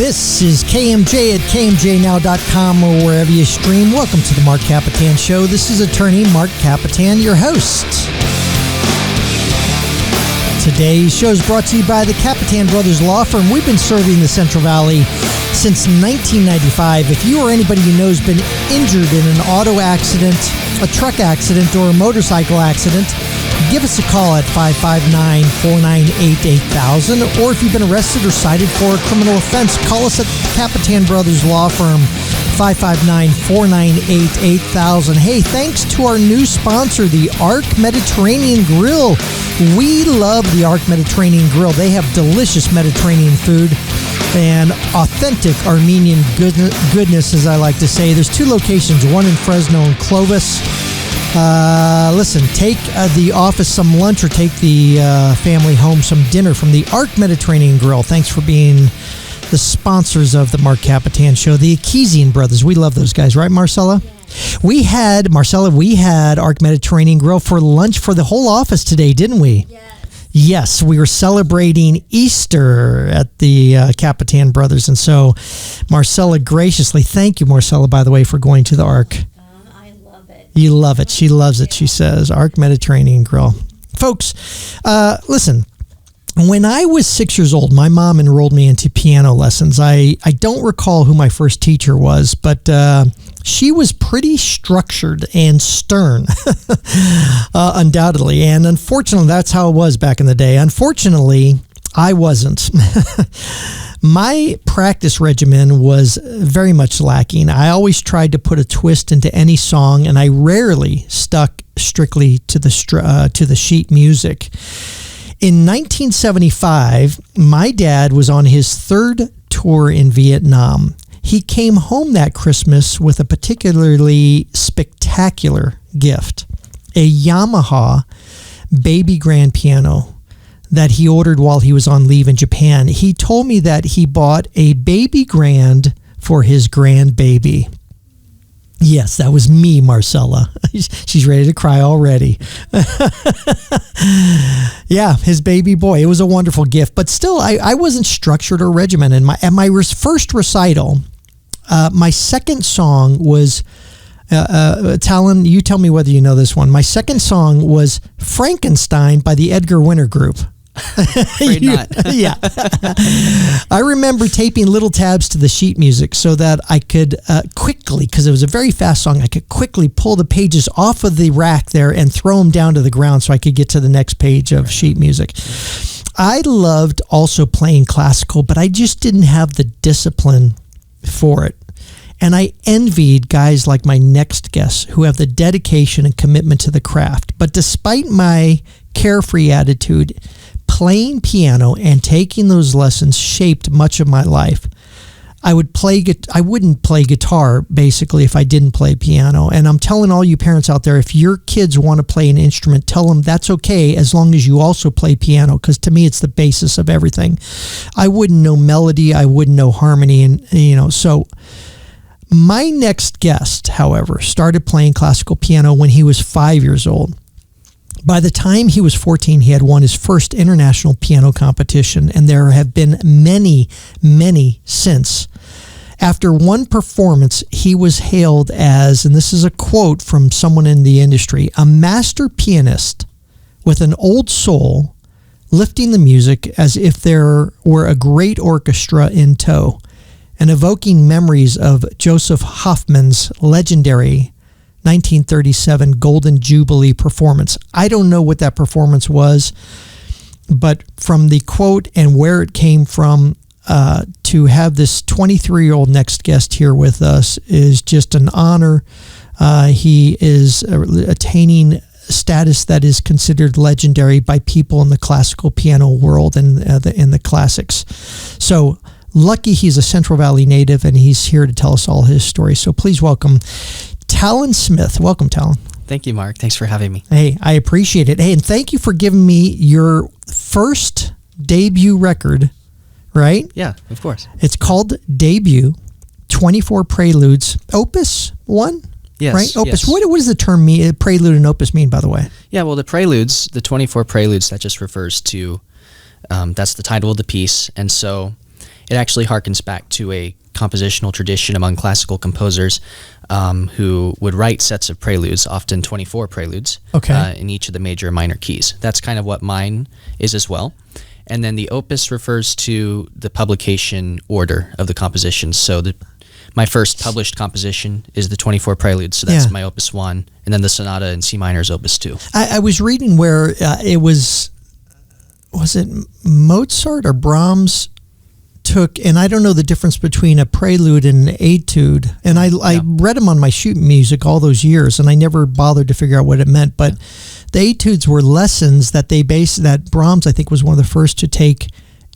This is KMJ at KMJNow.com or wherever you stream. Welcome to the Marc Kapetan Show. This is attorney Marc Kapetan, your host. Today's show is brought to you by the Kapetan Brothers Law Firm. We've been serving the Central Valley since 1995. If you or anybody you know has been injured in an auto accident, a truck accident, or a motorcycle accident, give us a call at 559-498-8000. Or if you've been arrested or cited for a criminal offense, call us at Kapetan Brothers Law Firm, 559-498-8000. Hey, thanks to our new sponsor, the Arc Mediterranean Grill. We love the Arc Mediterranean Grill. They have delicious Mediterranean food and authentic Armenian goodness, as I like to say. There's two locations, one in Fresno and Clovis. Listen, take the office some lunch or take the family home some dinner from the Arc Mediterranean Grill. Thanks for being the sponsors of the Marc Kapetan Show. The Akisian brothers, we love those guys, right, Marcella? Yeah. We had Arc Mediterranean Grill for lunch for the whole office today, didn't we? Yes, we were celebrating Easter at the Kapetan Brothers. And so Marcella graciously, thank you, Marcella, by the way, for going to the Arc. I love it. You love it. She loves it, she says. Arc Mediterranean Grill. Folks, listen. When I was 6 years old, my mom enrolled me into piano lessons. I don't recall who my first teacher was, but she was pretty structured and stern, undoubtedly. And unfortunately, that's how it was back in the day. Unfortunately, I wasn't. My practice regimen was very much lacking. I always tried to put a twist into any song, and I rarely stuck strictly to the sheet music. In 1975, my dad was on his third tour in Vietnam. He came home that Christmas with a particularly spectacular gift, a Yamaha baby grand piano that he ordered while he was on leave in Japan. He told me that he bought a baby grand for his grandbaby. Yes, that was me, Marcella. She's ready to cry already. Yeah, his baby boy. It was a wonderful gift, but still, I wasn't structured or regimented. At my first recital, my second song was, Talon, you tell me whether you know this one. My second song was Frankenstein by the Edgar Winter Group. Afraid not. Yeah. I remember taping little tabs to the sheet music so that I could quickly, because it was a very fast song, I could quickly pull the pages off of the rack there and throw them down to the ground so I could get to the next page of sheet music. I loved also playing classical, but I just didn't have the discipline for it. And I envied guys like my next guest who have the dedication and commitment to the craft. But despite my carefree attitude, playing piano and taking those lessons shaped much of my life. I wouldn't play guitar, basically, if I didn't play piano. And I'm telling all you parents out there, if your kids want to play an instrument, tell them that's okay as long as you also play piano, because to me, it's the basis of everything. I wouldn't know melody. I wouldn't know harmony. And, so my next guest, however, started playing classical piano when he was 5 years old. By the time he was 14, he had won his first international piano competition, and there have been many, many since. After one performance, he was hailed as, and this is a quote from someone in the industry, a master pianist with an old soul, lifting the music as if there were a great orchestra in tow, and evoking memories of Joseph Hoffman's legendary 1937 Golden Jubilee performance. I don't know what that performance was, but from the quote and where it came from, to have this 23-year-old next guest here with us is just an honor. He is attaining status that is considered legendary by people in the classical piano world and in the classics. So lucky he's a Central Valley native, and he's here to tell us all his story. So please welcome Talon Smith. Welcome, Talon. Thank you, Mark. Thanks for having me. Hey, I appreciate it. Hey, and thank you for giving me your first debut record, right? Yeah, of course. It's called Debut, 24 Preludes, Opus 1? Yes. Right? Opus. Yes. What does the term mean, prelude and opus mean, by the way? Yeah, well, the preludes, the 24 preludes, that just refers to, that's the title of the piece. And so it actually harkens back to a compositional tradition among classical composers who would write sets of preludes, often 24 preludes, in each of the major and minor keys. That's kind of what mine is as well. And then the opus refers to the publication order of the compositions. So my first published composition is the 24 preludes, so that's my opus 1, and then the sonata in C minor is opus 2. I was reading where it was it Mozart or Brahms took, and I don't know the difference between a prelude and an etude, and I read them on my sheet music all those years, and I never bothered to figure out what it meant, but the etudes were lessons that that Brahms, I think, was one of the first to take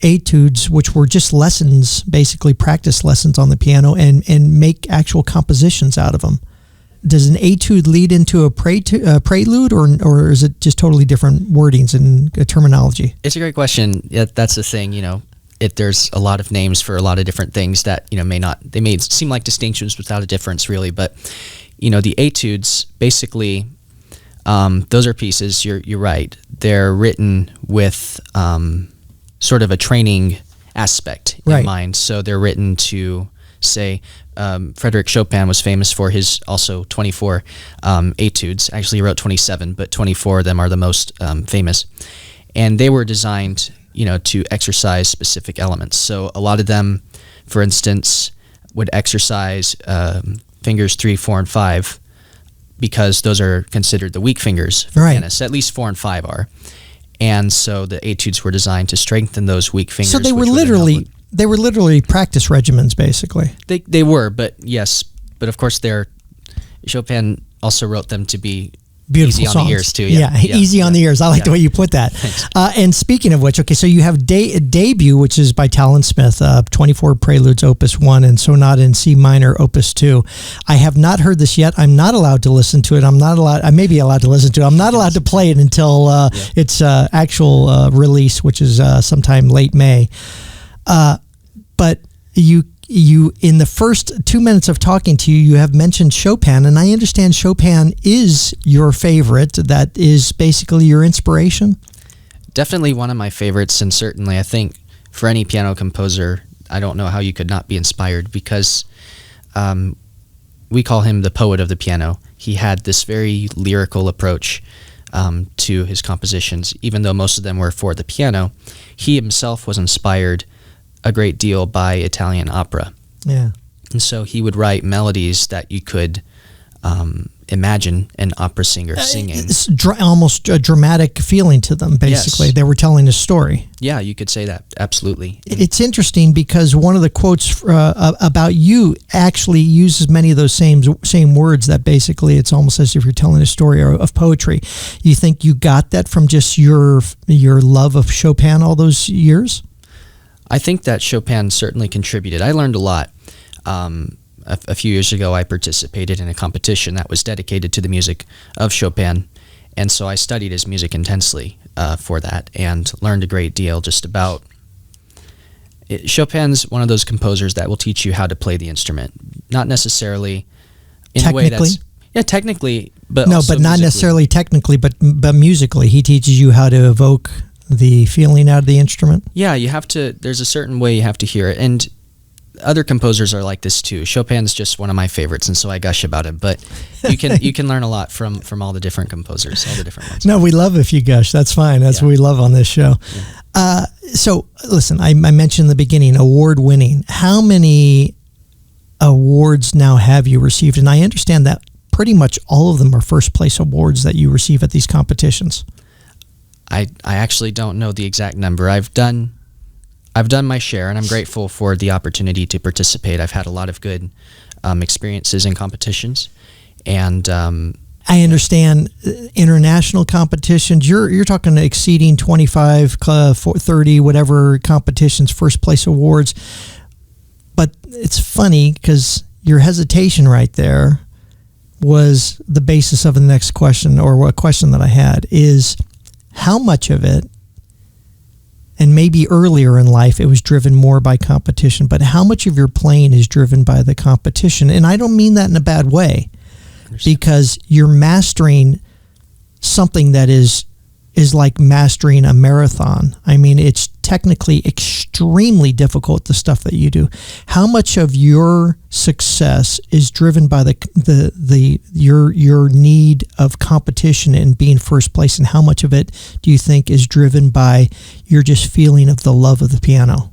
etudes, which were just lessons, basically practice lessons on the piano, and make actual compositions out of them. Does an etude lead into a prelude, or is it just totally different wordings and terminology? It's a great question. Yeah, that's the thing, there's a lot of names for a lot of different things that, they may seem like distinctions without a difference really, but, the etudes, basically, those are pieces, you're right. They're written with sort of a training aspect in mind. So they're written to, say, Frédéric Chopin was famous for his also 24 etudes. Actually, he wrote 27, but 24 of them are the most famous. And they were designed, to exercise specific elements. So a lot of them, for instance, would exercise fingers 3, 4, and 5, because those are considered the weak fingers for pianists. At least 4 and 5 are. And so the etudes were designed to strengthen those weak fingers. So they were literally practice regimens, basically. They were, but yes, but of course Chopin also wrote them to be beautiful easy songs. On the ears too. Easy on the ears. I like the way you put that. And speaking of which, so you have Debut, which is by Talon Smith, 24 Preludes, Opus 1, and Sonata in C minor, Opus 2. I have not heard this yet. I'm not allowed to listen to it. I may be allowed to listen to it. I'm not allowed to play it until its actual release, which is sometime late May. But you in the first 2 minutes of talking to you, you have mentioned Chopin, and I understand Chopin is your favorite. That is basically your inspiration? Definitely one of my favorites, and certainly I think for any piano composer, I don't know how you could not be inspired, because we call him the poet of the piano. He had this very lyrical approach to his compositions. Even though most of them were for the piano, he himself was inspired a great deal by Italian opera. Yeah. And so he would write melodies that you could imagine an opera singer singing. It's almost a dramatic feeling to them, basically. Yes. They were telling a story. Yeah, you could say that, absolutely. It's interesting because one of the quotes about you actually uses many of those same words, that basically it's almost as if you're telling a story of poetry. You think you got that from just your love of Chopin all those years? I think that Chopin certainly contributed. I learned a lot. A few years ago, I participated in a competition that was dedicated to the music of Chopin, and so I studied his music intensely for that and learned a great deal just about it. Chopin's one of those composers that will teach you how to play the instrument, not necessarily in a way that's... Yeah, technically, but no, but not necessarily technically, but musically. He teaches you how to evoke the feeling out of the instrument. Yeah, you have to. There's a certain way you have to hear it, and other composers are like this too. Chopin's just one of my favorites, and so I gush about him. But you can learn a lot from all the different composers, all the different ones. No, we love if you gush. That's fine. That's what we love on this show. Yeah. So listen, I mentioned in the beginning, award winning. How many awards now have you received? And I understand that pretty much all of them are first place awards that you receive at these competitions. I actually don't know the exact number. I've done my share, and I'm grateful for the opportunity to participate. I've had a lot of good experiences in competitions, and I understand international competitions. You're talking exceeding 25, 30, whatever competitions, first place awards. But it's funny because your hesitation right there was the basis of the next question, or a question that I had is, how much of it, and maybe earlier in life it was driven more by competition, but how much of your playing is driven by the competition? And I don't mean that in a bad way, because you're mastering something that is like mastering a marathon. I mean, it's technically extremely difficult, the stuff that you do. How much of your success is driven by your need of competition and being first place, and how much of it do you think is driven by your just feeling of the love of the piano?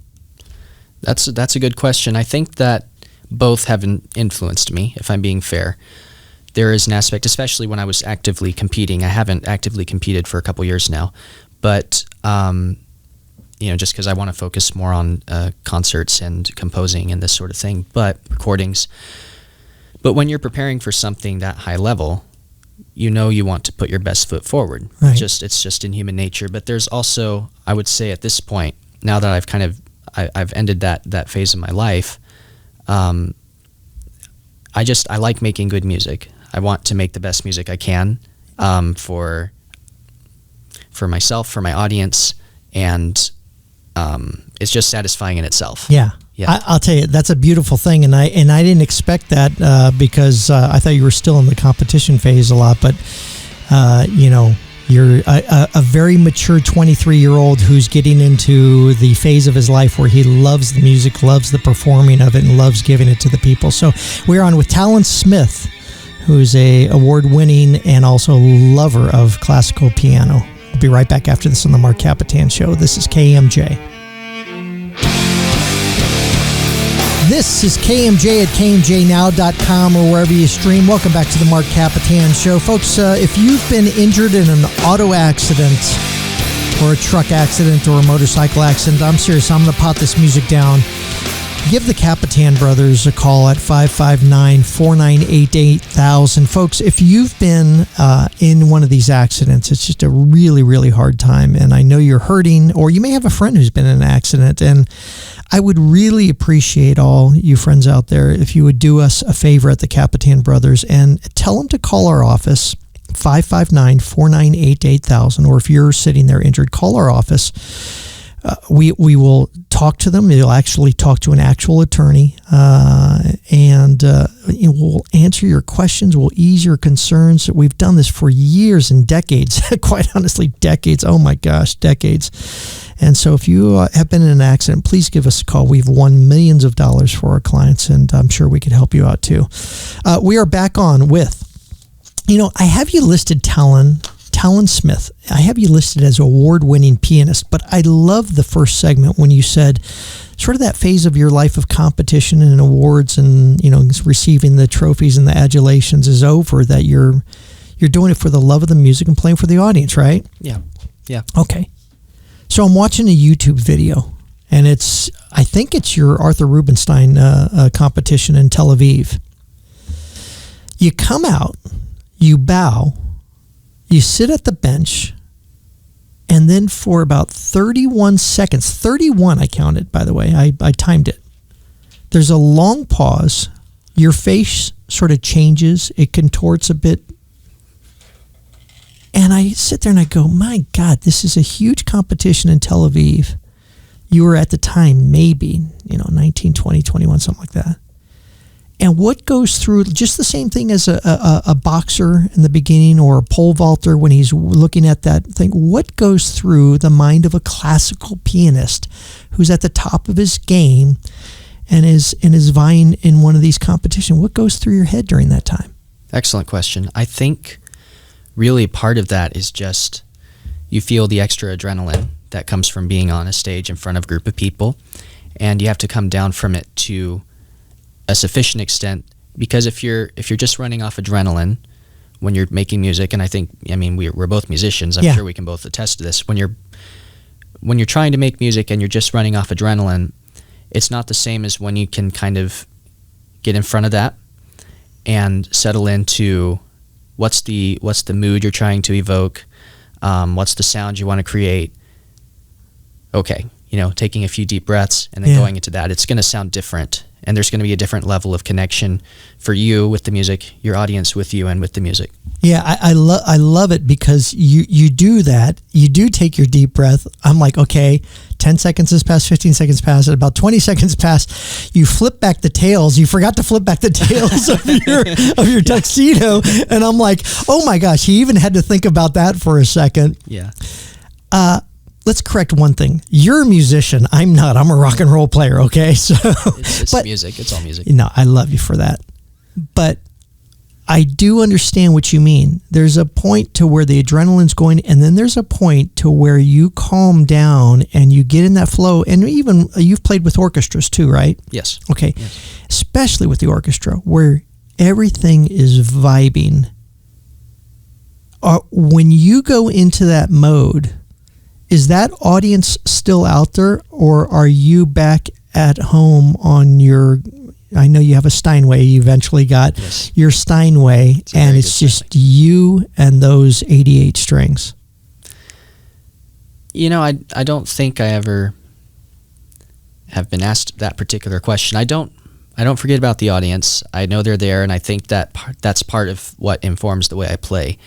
That's a good question. I think that both have influenced me, if I'm being fair. There is an aspect, especially when I was actively competing. I haven't actively competed for a couple years now, but just because I want to focus more on concerts and composing and this sort of thing, but recordings. But when you're preparing for something that high level, you want to put your best foot forward. Right. It's just in human nature. But there's also, I would say at this point, now that I've ended that phase of my life, I like making good music. I want to make the best music I can for myself, for my audience, and it's just satisfying in itself. Yeah. Yeah. I'll tell you, that's a beautiful thing, and I didn't expect that because I thought you were still in the competition phase a lot, but you're a very mature 23-year-old who's getting into the phase of his life where he loves the music, loves the performing of it, and loves giving it to the people. So we're on with Talon Smith, who's a award-winning and also lover of classical piano. We'll be right back after this on the Marc Kapetan Show. This is KMJ. This is KMJ at KMJNow.com or wherever you stream. Welcome back to the Marc Kapetan Show. Folks, if you've been injured in an auto accident or a truck accident or a motorcycle accident, I'm serious, I'm going to pot this music down. Give the Kapetan brothers a call at 559-498-8000. Folks, if you've been in one of these accidents, it's just a really, really hard time. And I know you're hurting, or you may have a friend who's been in an accident. And I would really appreciate all you friends out there if you would do us a favor at the Kapetan brothers and tell them to call our office, 559-498-8000. Or if you're sitting there injured, call our office. We will talk to them. They'll actually talk to an actual attorney, and we'll answer your questions. We'll ease your concerns. We've done this for years and decades, quite honestly, decades. Oh my gosh, decades. And so if you have been in an accident, please give us a call. We've won millions of dollars for our clients, and I'm sure we could help you out too. We are back on with, I have you listed, Talon Smith. I have you listed as award-winning pianist, but I love the first segment when you said sort of that phase of your life of competition and awards and, receiving the trophies and the adulations is over, that you're doing it for the love of the music and playing for the audience, right? Yeah. Okay. So I'm watching a YouTube video, and I think it's your Arthur Rubinstein competition in Tel Aviv. You come out, you bow, you sit at the bench, and then for about 31 seconds, 31 I counted, by the way, I timed it. There's a long pause. Your face sort of changes. It contorts a bit. And I sit there and I go, my God, this is a huge competition in Tel Aviv. You were at the time, maybe, 19, 20, 21, something like that. And what goes through, just the same thing as a boxer in the beginning or a pole vaulter when he's looking at that thing, what goes through the mind of a classical pianist who's at the top of his game and is vying in one of these competitions? What goes through your head during that time? Excellent question. I think really part of that is just you feel the extra adrenaline that comes from being on a stage in front of a group of people, and you have to come down from it to a sufficient extent, because if you're just running off adrenaline when you're making music, and we're both musicians, I'm sure we can both attest to this, when you're trying to make music and you're just running off adrenaline, it's not the same as when you can kind of get in front of that and settle into what's the mood you're trying to evoke, what's the sound you want to create. Okay, taking a few deep breaths and then going into that, it's going to sound different. And there's going to be a different level of connection for you with the music, your audience with you, and with the music. Yeah, I love it because you do that. You do take your deep breath. I'm like, okay, 10 seconds has passed, 15 seconds passed, and about 20 seconds passed. You flip back the tails. You forgot to flip back the tails of your tuxedo. And I'm like, oh my gosh, he even had to think about that for a second. Yeah. let's correct one thing. You're a musician. I'm not. I'm a rock and roll player. Okay, so it's music. It's all music. No, I love you for that, but I do understand what you mean. There's a point to where the adrenaline's going, and then there's a point to where you calm down and you get in that flow. And even you've played with orchestras too, right? Yes. Okay. Yes. Especially with the orchestra, where everything is vibing. When you go into that mode, is that audience still out there, or are you back at home on your... I know you have a Steinway. You eventually got your Steinway, and it's just you and those 88 strings. You know, I don't think I ever have been asked that particular question. I don't forget about the audience. I know they're there, and I think that's part of what informs the way I play.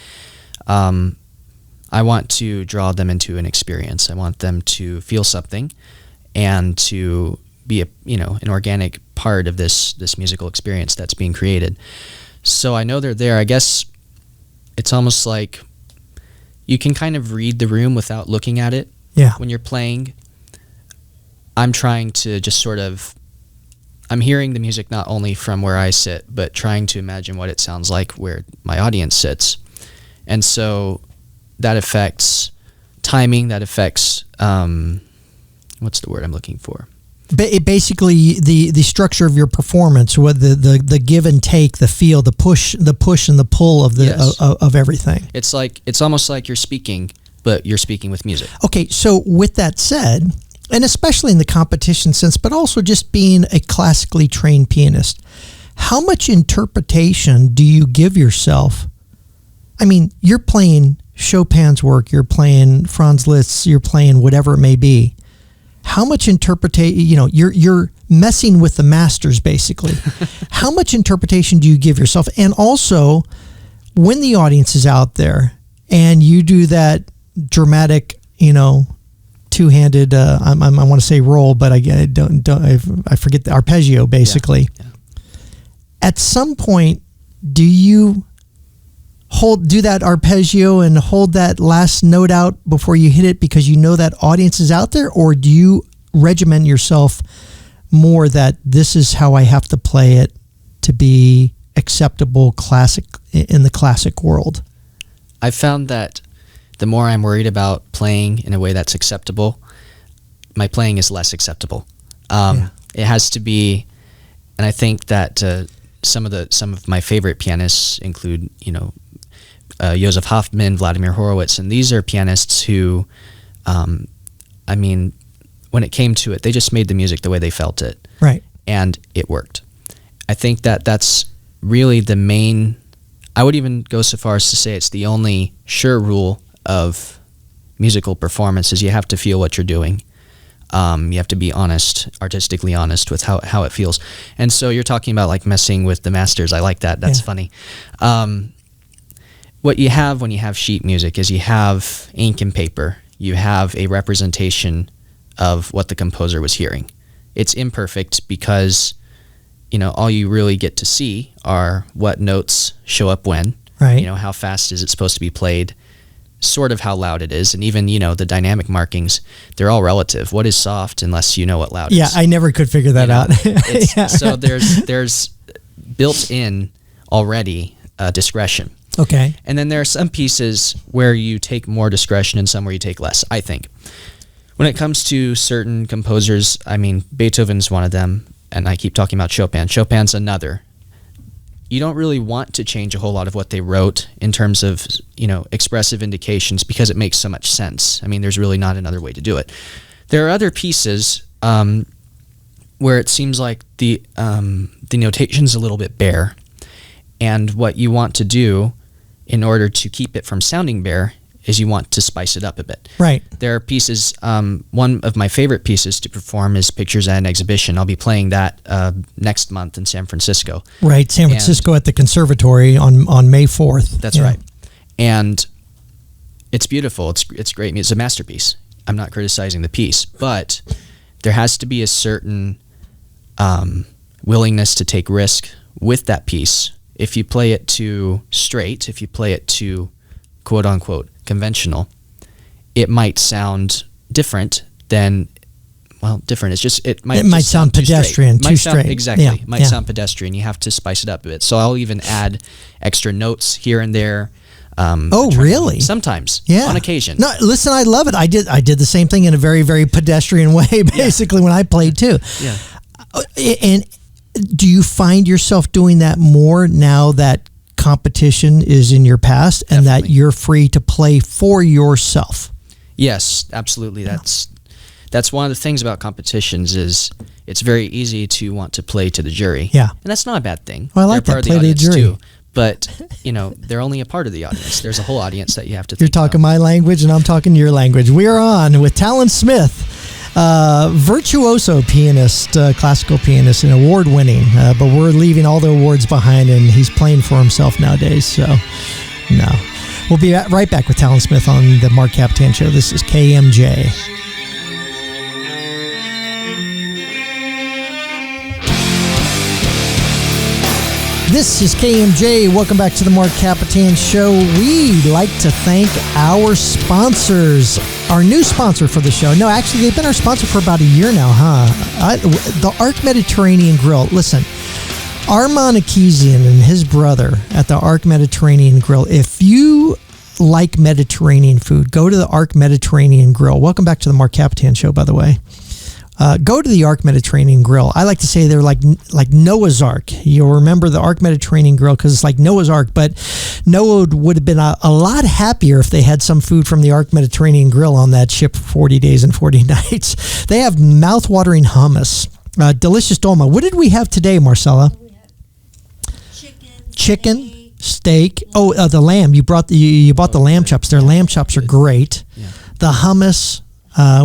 I want to draw them into an experience. I want them to feel something, and to be an organic part of this musical experience that's being created. So I know they're there. I guess it's almost like you can kind of read the room without looking at it. Yeah. When you're playing, I'm trying to just I'm hearing the music not only from where I sit, but trying to imagine what it sounds like where my audience sits. And so that affects timing, that affects, what's the word I'm looking for? Basically, the structure of your performance, what the give and take, the feel, the push and the pull of of everything. It's almost like you're speaking, but you're speaking with music. Okay, so with that said, and especially in the competition sense, but also just being a classically trained pianist, how much interpretation do you give yourself? I mean, you're playing Chopin's work, you're playing Franz Liszt's, you're playing whatever it may be. How much interpretation, you're messing with the masters, basically. How much interpretation do you give yourself? And also, when the audience is out there and you do that dramatic, two-handed, I want to say roll, but I forget the arpeggio, basically. Yeah. At some point, do you do that arpeggio and hold that last note out before you hit it because you know that audience is out there, or do you regiment yourself more that this is how I have to play it to be acceptable classic in the classic world? I found that the more I'm worried about playing in a way that's acceptable, my playing is less acceptable. It has to be, and I think that some of my favorite pianists include, Josef Hoffman, Vladimir Horowitz, and these are pianists who, when it came to it, they just made the music the way they felt it. Right. And it worked. I think that that's really the main, I would even go so far as to say it's the only sure rule of musical performance is you have to feel what you're doing. You have to be honest, artistically honest with how it feels. And so you're talking about like messing with the masters. I like that. That's funny. What you have when you have sheet music is you have ink and paper. You have a representation of what the composer was hearing. It's imperfect because, all you really get to see are what notes show up when. Right. How fast is it supposed to be played, sort of how loud it is, and even, the dynamic markings, they're all relative. What is soft unless you know what loud is? Yeah, I never could figure that out. So there's built in already discretion. Okay. And then there are some pieces where you take more discretion and some where you take less, I think. When it comes to certain composers, Beethoven's one of them, and I keep talking about Chopin. Chopin's another. You don't really want to change a whole lot of what they wrote in terms of, expressive indications because it makes so much sense. There's really not another way to do it. There are other pieces where it seems like the notation's a little bit bare, and what you want to do in order to keep it from sounding bare is you want to spice it up a bit. Right. There are pieces, one of my favorite pieces to perform is Pictures at an Exhibition. I'll be playing that next month in San Francisco. Right, San Francisco at the Conservatory on May 4th. That's right. And it's beautiful. It's great. It's a masterpiece. I'm not criticizing the piece, but there has to be a certain willingness to take risk with that piece. If you play it too straight, if you play it too quote-unquote conventional, it might sound different, then different. It's just it might sound pedestrian, too straight. Exactly. Yeah. It might sound pedestrian. You have to spice it up a bit. So I'll even add extra notes here and there. Really? Sometimes. Yeah. On occasion. No, listen, I love it. I did the same thing in a very, very pedestrian way, basically, when I played too. Yeah. And do you find yourself doing that more now that competition is in your past and Definitely. that you're free to play for yourself? Yes, absolutely. That's one of the things about competitions is it's very easy to want to play to the jury. Yeah. And that's not a bad thing. Well, I like They're that, part of play to the jury. Too. But, they're only a part of the audience. There's a whole audience that you have to You're think talking about. my language and I'm talking your language. We are on with Talon Smith, virtuoso pianist, classical pianist, and award-winning. But we're leaving all the awards behind, and he's playing for himself nowadays. So, no. We'll be right back with Talon Smith on the Marc Kapetan Show. This is KMJ. This is KMJ. Welcome back to the Marc Kapetan Show. We'd like to thank our sponsors. Our new sponsor for the show. No, actually, they've been our sponsor for about a year now, huh? The Arc Mediterranean Grill. Listen, Armand Akizian and his brother at the Arc Mediterranean Grill. If you like Mediterranean food, go to the Arc Mediterranean Grill. Welcome back to the Marc Kapetan Show, by the way. Go to the Arc Mediterranean Grill. I like to say they're like Noah's Ark. You'll remember the Arc Mediterranean Grill because it's like Noah's Ark, but Noah would have been a lot happier if they had some food from the Arc Mediterranean Grill on that ship for 40 days and 40 nights. They have mouth-watering hummus, delicious dolma. What did we have today, Marcella? We have Chicken, steak. Oh, the lamb. You bought the lamb chops. Their lamb chops are great. Yeah. The hummus.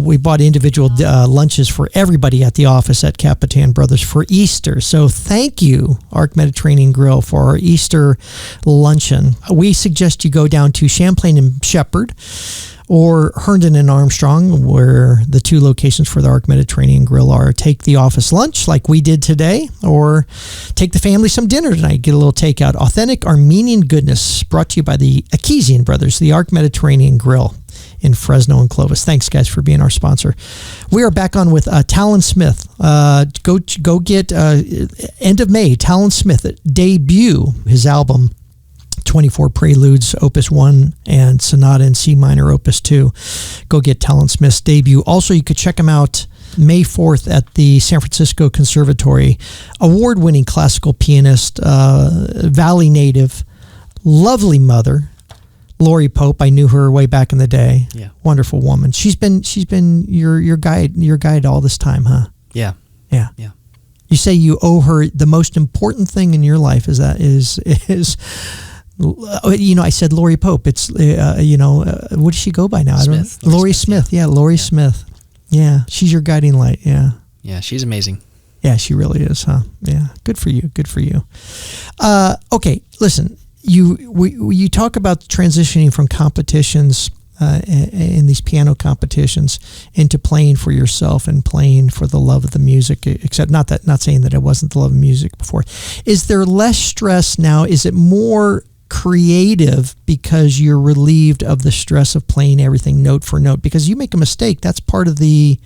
We bought individual lunches for everybody at the office at Kapetan Brothers for Easter. So thank you, Arc Mediterranean Grill, for our Easter luncheon. We suggest you go down to Champlain and Shepherd or Herndon and Armstrong, where the two locations for the Arc Mediterranean Grill are. Take the office lunch like we did today, or take the family some dinner tonight. Get a little takeout. Authentic Armenian goodness brought to you by the Akizian Brothers, the Arc Mediterranean Grill in Fresno and Clovis. Thanks, guys, for being our sponsor. We are back on with Talon Smith. Go get end of May, Talon Smith debut his album 24 Preludes, Opus 1, and Sonata in C minor, Opus 2. Go get Talon Smith's debut. Also, you could check him out May 4th at the San Francisco Conservatory. Award-winning classical pianist, Valley native, lovely mother, Lori Pope. I knew her way back in the day. Yeah. Wonderful woman. She's been your guide all this time, huh? Yeah. Yeah. Yeah. You say you owe her the most important thing in your life is I said Lori Pope. It's what does she go by now? Smith. I don't know. Lori Smith. Yeah, Lori Smith. Yeah, she's your guiding light. Yeah. Yeah, she's amazing. Yeah, she really is, huh? Yeah. Good for you. Good for you. Okay, listen. You talk about transitioning from competitions in these piano competitions into playing for yourself and playing for the love of the music. Except not saying that it wasn't the love of music before. Is there less stress now? Is it more creative because you're relieved of the stress of playing everything note for note? Because you make a mistake, that's part of the.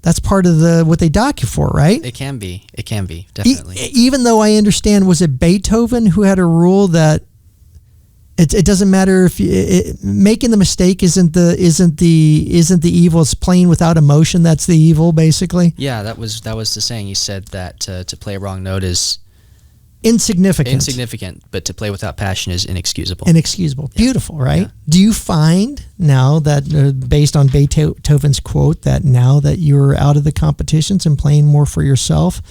That's part of what they dock you for, right? It can be, definitely. Even though I understand, was it Beethoven who had a rule that it doesn't matter if making the mistake isn't the evil. It's playing without emotion that's the evil, basically. Yeah, that was the saying. He said that to play a wrong note is insignificant, but to play without passion is inexcusable. Inexcusable. Yeah. Beautiful, right? Yeah. Do you find now that, based on Beethoven's quote, that now that you're out of the competitions and playing more for yourself,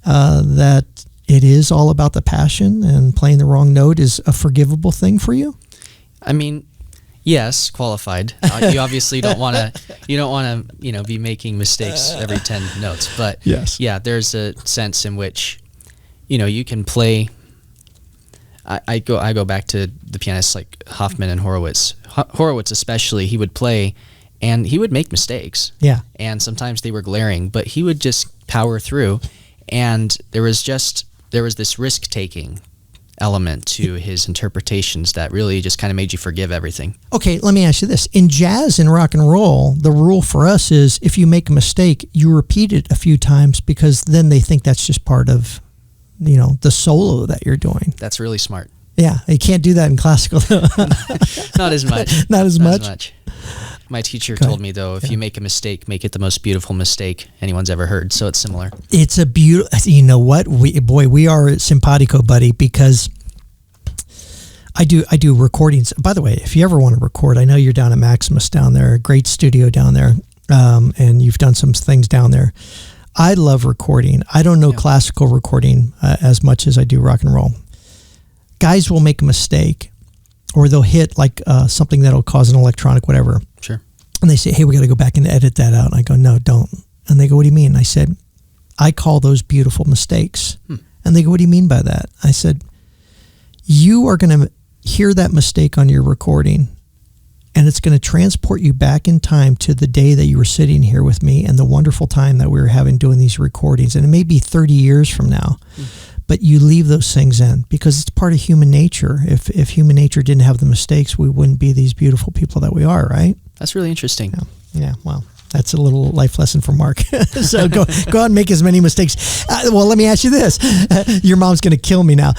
that it is all about the passion and playing the wrong note is a forgivable thing for you? I mean, yes, qualified. You obviously don't want to, be making mistakes every 10 notes. But yes. Yeah, there's a sense in which, you can play. I go back to the pianists like Hoffman and Horowitz. Horowitz especially, he would play, and he would make mistakes. Yeah. And sometimes they were glaring, but he would just power through. And there was this risk taking element to his interpretations that really just kind of made you forgive everything. Okay, let me ask you this. In jazz and rock and roll, the rule for us is if you make a mistake, you repeat it a few times because then they think that's just part of, the solo that you're doing. That's really smart. Yeah, you can't do that in classical. Not as much. Not as much? My teacher told me, though, if you make a mistake, make it the most beautiful mistake anyone's ever heard. So it's similar. It's a beautiful, you know what? We are simpatico, buddy, because I do recordings. By the way, if you ever want to record, I know you're down at Maximus down there, great studio down there, and you've done some things down there. I love recording. I don't know classical recording as much as I do rock and roll. Guys will make a mistake, or they'll hit like something that'll cause an electronic whatever. Sure. And they say, hey, we got to go back and edit that out. And I go, no, don't. And they go, what do you mean? And I said, I call those beautiful mistakes. And they go, what do you mean by that? I said, you are going to hear that mistake on your recording, and it's going to transport you back in time to the day that you were sitting here with me and the wonderful time that we were having doing these recordings. And it may be 30 years from now. But you leave those things in because it's part of human nature. If human nature didn't have the mistakes, we wouldn't be these beautiful people that we are, right? That's really interesting. Yeah, well, that's a little life lesson for Mark. So go out and make as many mistakes. Well, let me ask you this. Your mom's going to kill me now.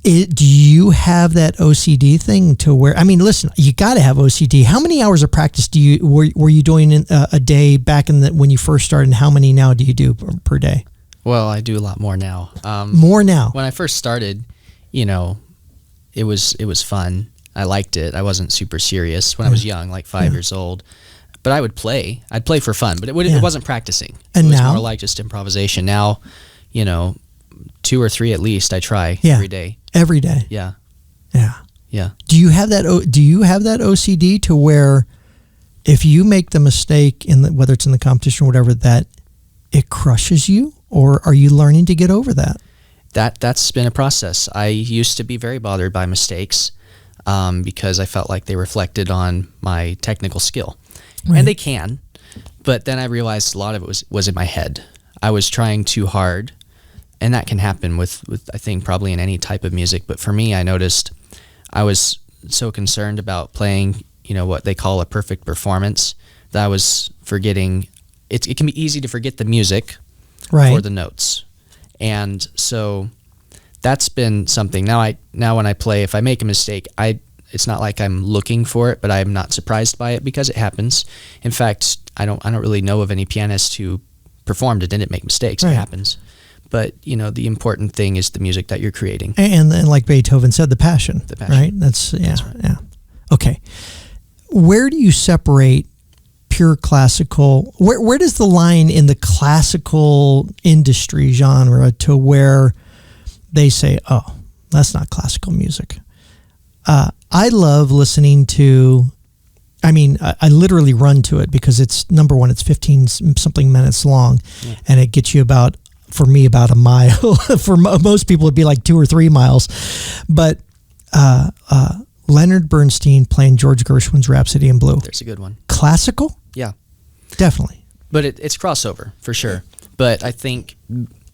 Do you have that OCD thing to where, listen, you got to have OCD. How many hours of practice were you doing in a day back when you first started, and how many now do you do per day? Well, I do a lot more now. More now. When I first started, it was fun. I liked it. I wasn't super serious when I was young, like 5 years old. But I would play. I'd play for fun, but it wasn't practicing. And it was now? more like just improvisation. Now, 2 or 3 at least I try every day. Every day. Yeah. Yeah. Yeah. Do you have that OCD to where if you make the mistake whether it's in the competition or whatever, that it crushes you? Or are you learning to get over that? That's been a process. I used to be very bothered by mistakes because I felt like they reflected on my technical skill. Right. And they can, but then I realized a lot of it was in my head. I was trying too hard, and that can happen with I think probably in any type of music. But for me, I noticed I was so concerned about playing, what they call a perfect performance, that I was forgetting. It can be easy to forget the music. Right. For the notes. And so that's been something. Now when I play, if I make a mistake, it's not like I'm looking for it, but I'm not surprised by it because it happens. In fact, I don't really know of any pianist who performed and didn't make mistakes. Right. It happens. But, the important thing is the music that you're creating. And like Beethoven said, the passion. The passion. Right? That's right. Yeah. Okay. Where do you separate pure classical? Where does the line in the classical industry genre to where they say, oh, that's not classical music? I love listening to, I literally run to it because it's, number one, it's 15 something minutes long, and it gets you for me, about a mile. For most people, it'd be like 2 or 3 miles. But Leonard Bernstein playing George Gershwin's Rhapsody in Blue. There's a good one. Classical? Yeah. Definitely. But it's crossover, for sure. But I think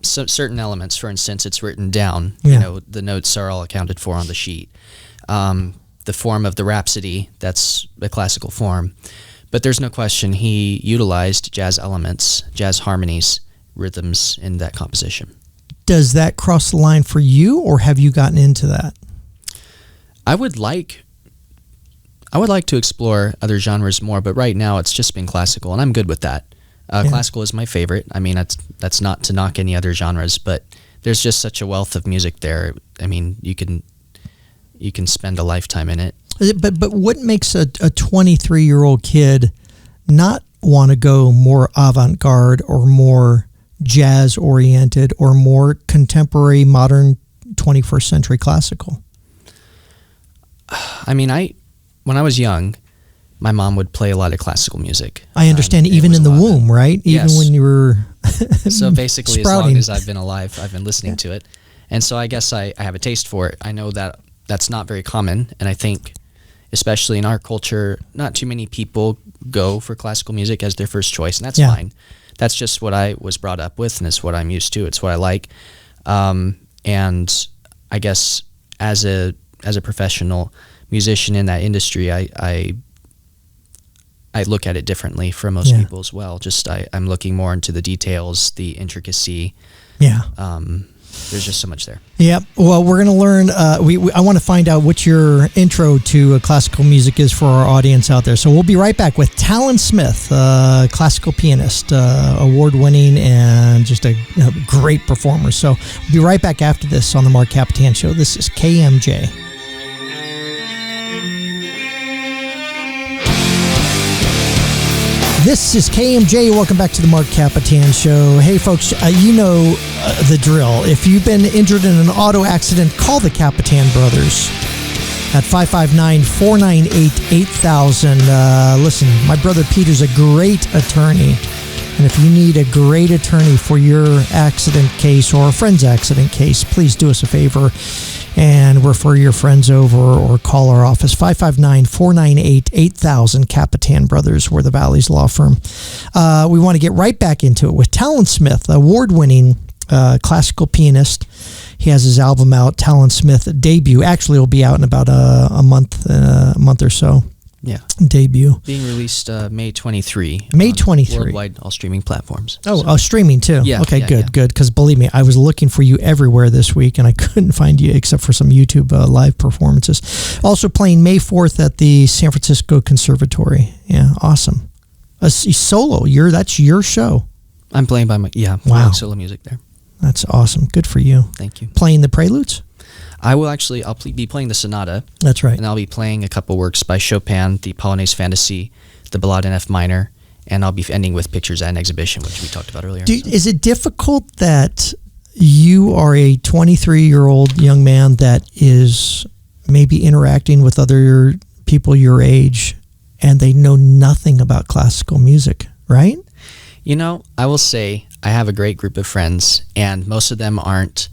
certain elements, for instance, it's written down. The notes are all accounted for on the sheet. The form of the Rhapsody, that's a classical form. But there's no question he utilized jazz elements, jazz harmonies, rhythms in that composition. Does that cross the line for you, or have you gotten into that? I would like to explore other genres more, but right now it's just been classical, and I'm good with that. Classical is my favorite. That's not to knock any other genres, but there's just such a wealth of music there. You can spend a lifetime in it. But what makes a 23-year-old kid not want to go more avant-garde or more jazz-oriented or more contemporary, modern, 21st century classical? When I was young, my mom would play a lot of classical music. I understand, even in the womb, right? Even when you were so basically, sprouting. As long as I've been alive, I've been listening to it. And so I guess I have a taste for it. I know that that's not very common, and I think, especially in our culture, not too many people go for classical music as their first choice, and that's fine. That's just what I was brought up with, and it's what I'm used to. It's what I like. And I guess as a professional musician in that industry, I look at it differently from most people as well. Just I'm looking more into the details, the intricacy. Yeah. There's just so much there. Yep. Well, we're going to learn. I want to find out what your intro to classical music is for our audience out there. So we'll be right back with Talon Smith, classical pianist, award-winning, and just a great performer. So we'll be right back after this on the Marc Kapetan Show. This is KMJ. This is KMJ. Welcome back to the Marc Kapetan Show. Hey, folks, you know the drill. If you've been injured in an auto accident, call the Kapetan brothers at 559-498-8000. Listen, my brother Peter's a great attorney. And if you need a great attorney for your accident case or a friend's accident case, please do us a favor and refer your friends over or call our office, 559-498-8000, Kapetan Brothers. We're the Valley's law firm. We want to get right back into it with Talon Smith, award-winning classical pianist. He has his album out, Talon Smith debut. Actually, it'll be out in about a month or so. Yeah. Debut. Being released May 23. May 23. Worldwide, all streaming platforms. Oh, streaming too. Yeah. Okay, yeah, good, yeah. good. Because believe me, I was looking for you everywhere this week, and I couldn't find you except for some YouTube live performances. Also playing May 4th at the San Francisco Conservatory. Yeah, awesome. Solo. That's your show. I'm playing by my Wow. solo music there. That's awesome. Good for you. Thank you. Playing the Preludes? I'll be playing the sonata. That's right. And I'll be playing a couple works by Chopin, the Polonaise Fantasy, the Ballade in F minor, and I'll be ending with Pictures at an Exhibition, which we talked about earlier. Is it difficult that you are a 23-year-old young man that is maybe interacting with other people your age and they know nothing about classical music, right? You know, I will say I have a great group of friends, and most of them aren't,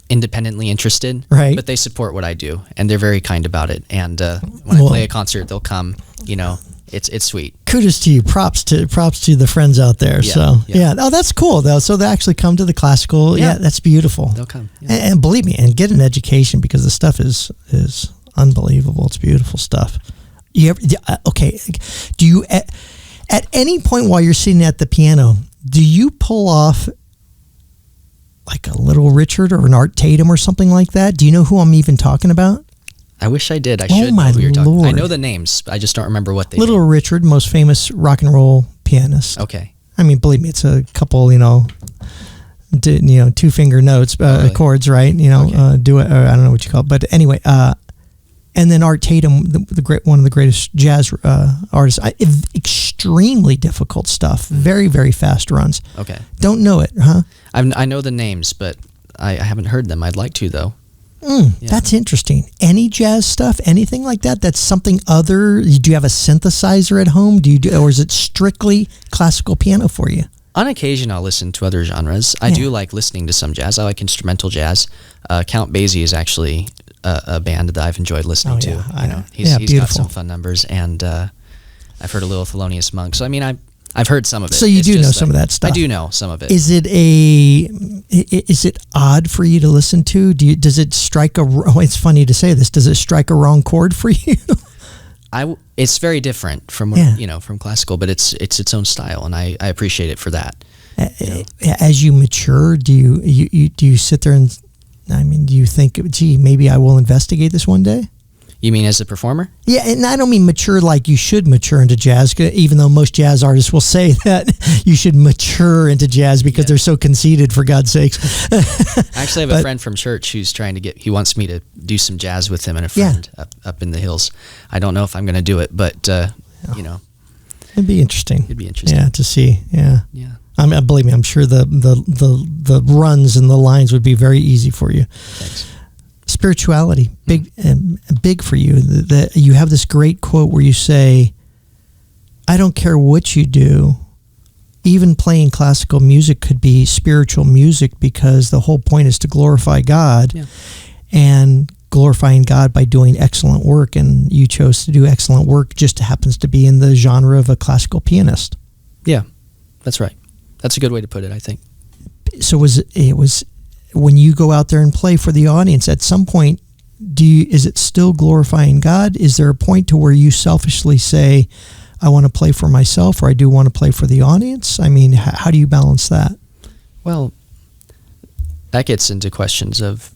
independently interested, right? But they support what I do, and they're very kind about it. And when I play a concert, they'll come. It's sweet. Kudos to you. Props to the friends out there. Yeah. Oh, that's cool though. So they actually come to the classical. Yeah, that's beautiful. They'll come. Yeah. And believe me, and get an education, because the stuff is unbelievable. It's beautiful stuff. Do you at any point while you're sitting at the piano, do you pull off like a Little Richard or an Art Tatum or something like that? Do you know who I'm even talking about? I wish I did. I should my know who you're talking Lord. I know the names. I just don't remember what they Little do. Richard, most famous rock and roll pianist. Okay. I mean, believe me, it's a couple, two-finger notes, Really? chords, right? Okay. Do it. Or I don't know what you call it, but anyway. And then Art Tatum, one of the greatest jazz artists. Extremely difficult stuff. Very, very fast runs. Okay. Don't know it, huh? I know the names, but I haven't heard them. I'd like to, though. That's interesting. Any jazz stuff, anything like that? That's something other. Do you have a synthesizer at home? Or is it strictly classical piano for you? On occasion, I'll listen to other genres. I do like listening to some jazz. I like instrumental jazz. Count Basie is actually a band that I've enjoyed listening to. He's got some fun numbers, and I've heard a little Thelonious Monk. So I mean, I've heard some of it. So you do know some of that stuff. I do know some of it. Is it odd for you to listen to? Does it strike it's funny to say this. Does it strike a wrong chord for you? It's very different from from classical, but it's its own style, and I appreciate it for that. As you mature, do you sit there and do you think, gee, maybe I will investigate this one day? You mean as a performer? Yeah, and I don't mean mature like you should mature into jazz, even though most jazz artists will say that you should mature into jazz because they're so conceited, for God's sakes. I actually have a friend from church who's he wants me to do some jazz with him and a friend up in the hills. I don't know if I'm going to do it, but, It'd be interesting. Yeah, to see. Yeah. Yeah. Believe me, I'm sure the runs and the lines would be very easy for you. Thanks. Spirituality, big for you. That you have this great quote where you say, "I don't care what you do, even playing classical music could be spiritual music because the whole point is to glorify God, and glorifying God by doing excellent work. And you chose to do excellent work, just happens to be in the genre of a classical pianist." Yeah, that's right. That's a good way to put it, I think. So when you go out there and play for the audience, at some point, is it still glorifying God? Is there a point to where you selfishly say, I want to play for myself, or I do want to play for the audience? I mean, how do you balance that? Well, that gets into questions of,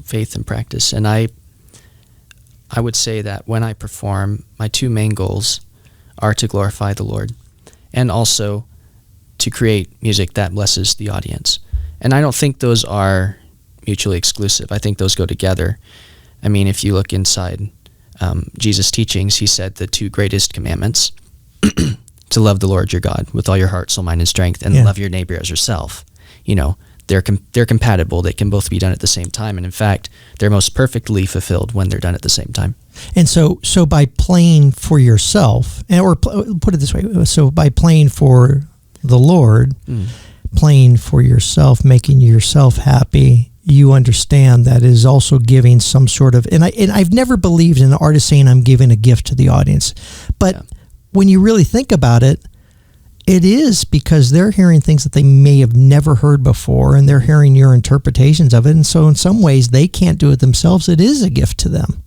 faith and practice. And I would say that when I perform, my two main goals are to glorify the Lord and also to create music that blesses the audience. And I don't think those are mutually exclusive. I think those go together. I mean, if you look inside Jesus' teachings, he said the two greatest commandments, to love the Lord your God with all your heart, soul, mind, and strength, and love your neighbor as yourself. They're compatible. They can both be done at the same time. And in fact, they're most perfectly fulfilled when they're done at the same time. And so by playing for yourself, or put it this way, so by playing for the Lord, playing for yourself, making yourself happy, you understand that is also giving some sort of, and I've never believed in an artist saying I'm giving a gift to the audience. But when you really think about it, it is, because they're hearing things that they may have never heard before, and they're hearing your interpretations of it. And so in some ways, they can't do it themselves. It is a gift to them.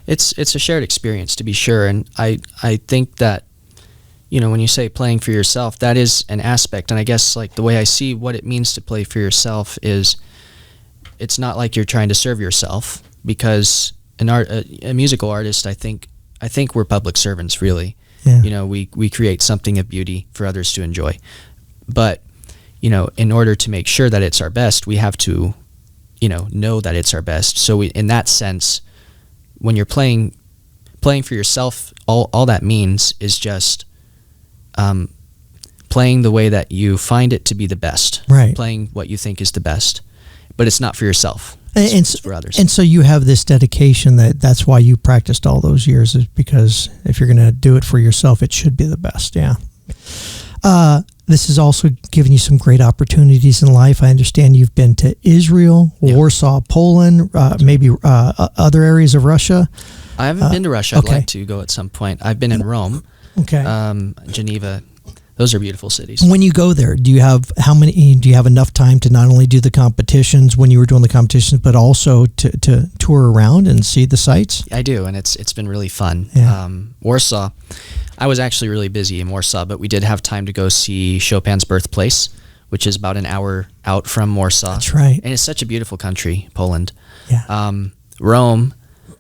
It's a shared experience, to be sure. And I think that, when you say playing for yourself, that is an aspect. And I guess like the way I see what it means to play for yourself is, it's not like you're trying to serve yourself, because a musical artist, I think we're public servants, really. Yeah. We create something of beauty for others to enjoy. But, in order to make sure that it's our best, we have to, know that it's our best. So in that sense, when you're playing for yourself, all that means is just playing the way that you find it to be the best. Right. Playing what you think is the best. But it's not for yourself. It's for others. And so you have this dedication that's why you practiced all those years, is because if you're going to do it for yourself, it should be the best. Yeah. This has also given you some great opportunities in life. I understand you've been to Israel, Warsaw, Poland, maybe other areas of Russia. I haven't been to Russia. I'd like to go at some point. I've been in Rome, Geneva. Those are beautiful cities. When you go there, do you have enough time to not only do the competitions when you were doing the competitions, but also to tour around and see the sights? I do, and it's been really fun. Yeah. Warsaw, I was actually really busy in Warsaw, but we did have time to go see Chopin's birthplace, which is about an hour out from Warsaw. That's right. And it's such a beautiful country, Poland. Yeah. Rome,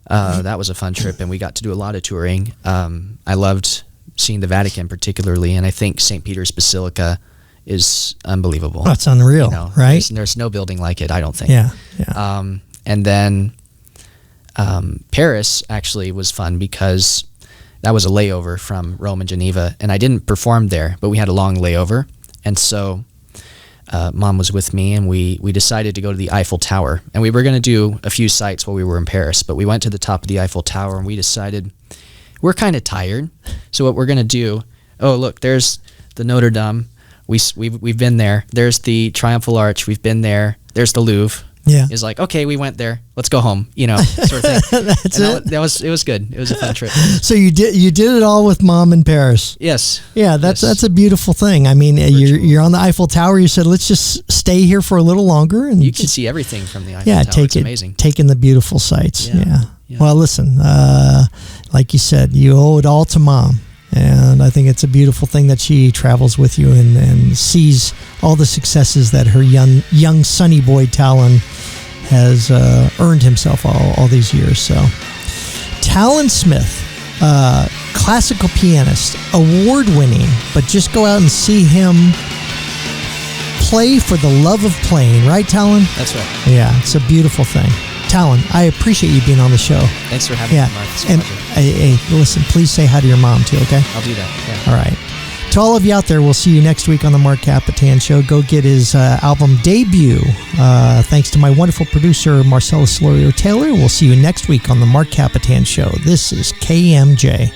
that was a fun trip, and we got to do a lot of touring. I loved seeing the Vatican particularly, and I think St. Peter's Basilica is unbelievable. That's unreal, right? There's no building like it, I don't think. Yeah. And then Paris actually was fun, because that was a layover from Rome and Geneva, and I didn't perform there, but we had a long layover, and so Mom was with me, and we decided to go to the Eiffel Tower, and we were going to do a few sites while we were in Paris, but we went to the top of the Eiffel Tower, and we decided we're kind of tired, so what we're going to do, look, there's the Notre Dame, we've been there, there's the Triumphal Arch, we've been there, there's the Louvre. Yeah. It's like, okay, we went there, let's go home, sort of thing. It was good. It was a fun trip. So you did it all with Mom in Paris. Yes. Yeah, that's a beautiful thing. I mean, you're on the Eiffel Tower. You said, let's just stay here for a little longer, and you can see everything from the Eiffel Tower. It's amazing. Taking the beautiful sights. Yeah. Well, listen, like you said, you owe it all to Mom. And I think it's a beautiful thing that she travels with you and sees all the successes that her young sunny boy Talon has earned himself all these years. So, Talon Smith, classical pianist, award-winning, but just go out and see him play for the love of playing, right, Talon? That's right. Yeah, it's a beautiful thing. Talon, I appreciate you being on the show. Thanks for having me, Mark. It's a and pleasure. Listen, please say hi to your mom too, okay? I'll do that. Yeah. All right. To all of you out there, we'll see you next week on the Marc Kapetan Show. Go get his album debut. Thanks to my wonderful producer, Marcellus Lorio Taylor. We'll see you next week on the Marc Kapetan Show. This is KMJ.